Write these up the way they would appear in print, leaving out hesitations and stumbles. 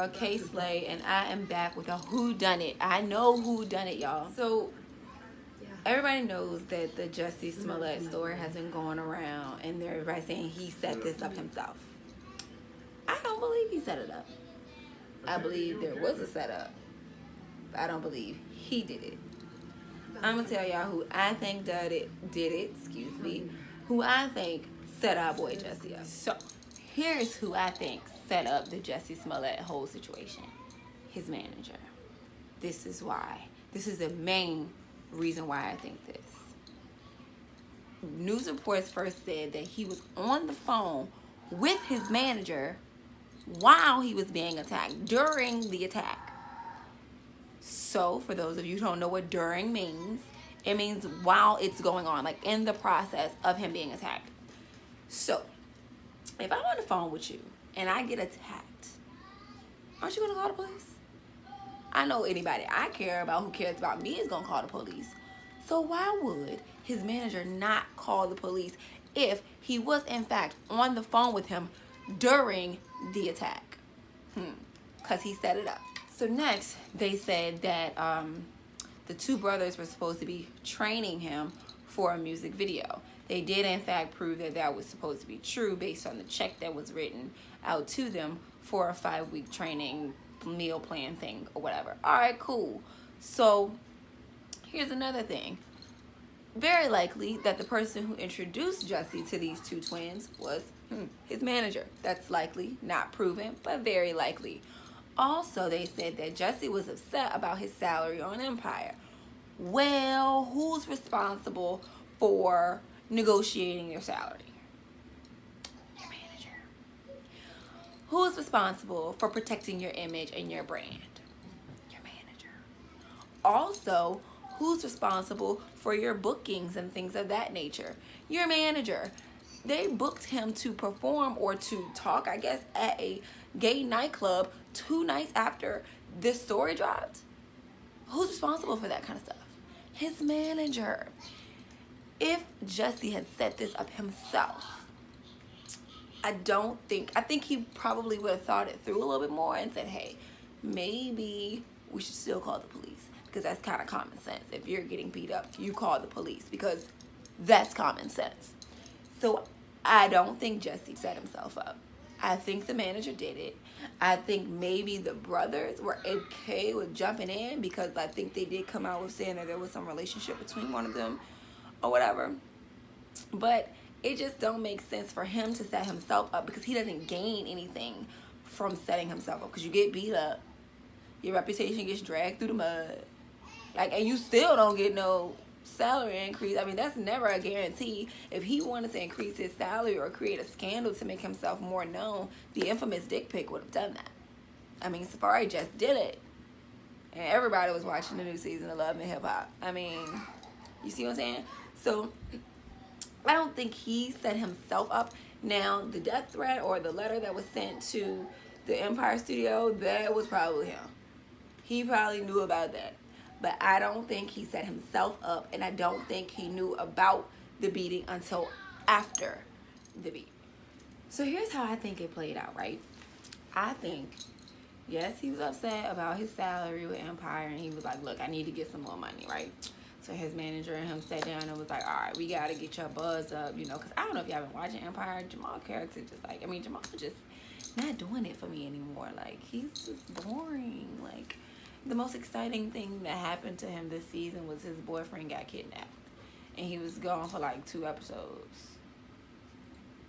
girl, K Slay, and I am back with a whodunit. I know whodunit, y'all. So everybody knows that the Jussie Smollett story has been going around, and everybody saying he set this up himself. I don't believe he set it up. I believe there was a setup, but I don't believe he did it. I'm gonna tell y'all who I think did it. Excuse me. Who I think set our boy Jussie up. So here's who I think set up the Jussie Smollett whole situation. His manager. This is why. This is the main reason why I think this. News reports first said that he was on the phone with his manager while he was being attacked, during the attack. So, for those of you who don't know what during means, it means while it's going on, like in the process of him being attacked. So, if I'm on the phone with you and I get attacked, aren't you going to call the police? I know anybody I care about who cares about me is going to call the police. So why would his manager not call the police if he was in fact on the phone with him during the attack? Because he set it up. So next, they said that the two brothers were supposed to be training him for a music video. They did in fact prove that that was supposed to be true based on the check that was written out to them for a 5-week training meal plan thing or whatever. All right, cool. So here's another thing. Very likely that the person who introduced Jussie to these two twins was his manager. That's likely, not proven, but very likely. Also, they said that Jussie was upset about his salary on Empire. Well, who's responsible for negotiating your salary? Your manager. Who's responsible for protecting your image and your brand? Your manager. Also, who's responsible for your bookings and things of that nature? Your manager. They booked him to perform or to talk, I guess, at a gay nightclub 2 nights after this story dropped. Who's responsible for that kind of stuff? His manager. If Jussie had set this up himself, I think he probably would have thought it through a little bit more and said, hey, maybe we should still call the police, because that's kind of common sense. If you're getting beat up, you call the police, because that's common sense. So I don't think Jussie set himself up. I think the manager did it. I think maybe the brothers were okay with jumping in, because I think they did come out with saying that there was some relationship between one of them or whatever. But it just don't make sense for him to set himself up, because he doesn't gain anything from setting himself up. Because you get beat up, your reputation gets dragged through the mud, and you still don't get no salary increase. I mean, that's never a guarantee. If he wanted to increase his salary or create a scandal to make himself more known, the infamous dick pic would have done that. I mean, Safari just did it, and everybody was watching the new season of Love and Hip Hop. I mean, you see what I'm saying? So I don't think he set himself up. Now, the death threat or the letter that was sent to the Empire studio, that was probably him. He probably knew about that. But I don't think he set himself up, and I don't think he knew about the beating until after the beat. So here's how I think it played out, right? I think, yes, he was upset about his salary with Empire, and he was like, look, I need to get some more money, right? So his manager and him sat down and was like, all right, we got to get your buzz up, because I don't know if y'all been watching Empire. Jamal's character just Jamal just not doing it for me anymore. He's just boring. The most exciting thing that happened to him this season was his boyfriend got kidnapped. And he was gone for 2 episodes.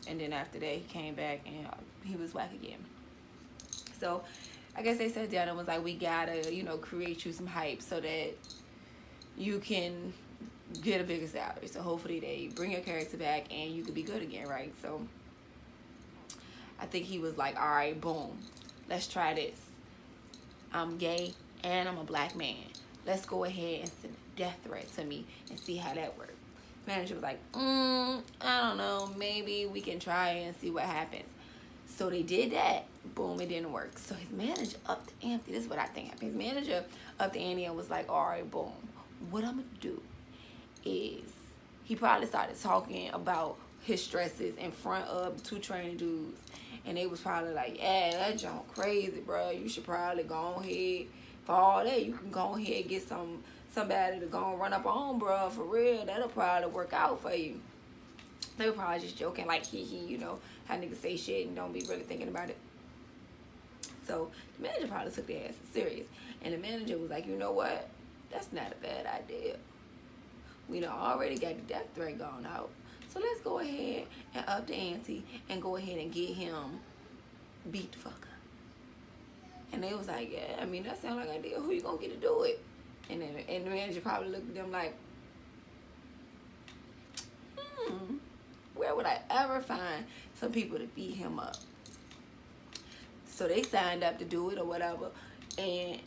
And then after that, he came back and he was whack again. So I guess they sat down and was like, we gotta, create you some hype so that you can get a bigger salary. So hopefully they bring your character back and you could be good again, right? So I think he was like, all right, boom, let's try this. I'm gay and I'm a black man. Let's go ahead and send a death threat to me and see how that works. Manager was like, I don't know, maybe we can try and see what happens. So they did that. Boom, it didn't work. So his manager upped the ante. This is what I think happened. His manager upped the ante and was like, all right, boom, what I'm gonna do is, he probably started talking about his stresses in front of 2 training dudes. And they was probably like, yeah, that junk crazy, bro. You should probably go ahead. For all that, you can go ahead and get somebody to go and run up on, bro. For real, that'll probably work out for you. They were probably just joking, like, hee, you know, how niggas say shit and don't be really thinking about it. So the manager probably took their ass serious. And the manager was like, you know what? That's not a bad idea. We done already got the death threat gone out. So let's go ahead and up the ante and go ahead and get him beat the fuck up. And they was like, yeah, I mean, that sounds like an idea. Who you gonna get to do it? And the manager probably looked at them like, where would I ever find some people to beat him up? So they signed up to do it or whatever. And,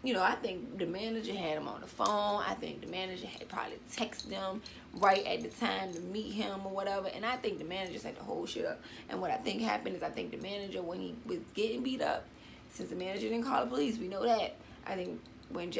you know, I think the manager had him on the phone. I think the manager had probably texted them right at the time to meet him or whatever. And I think the manager set the whole shit up. And what I think happened is I think the manager, when he was getting beat up, since the manager didn't call the police, we know that. I think when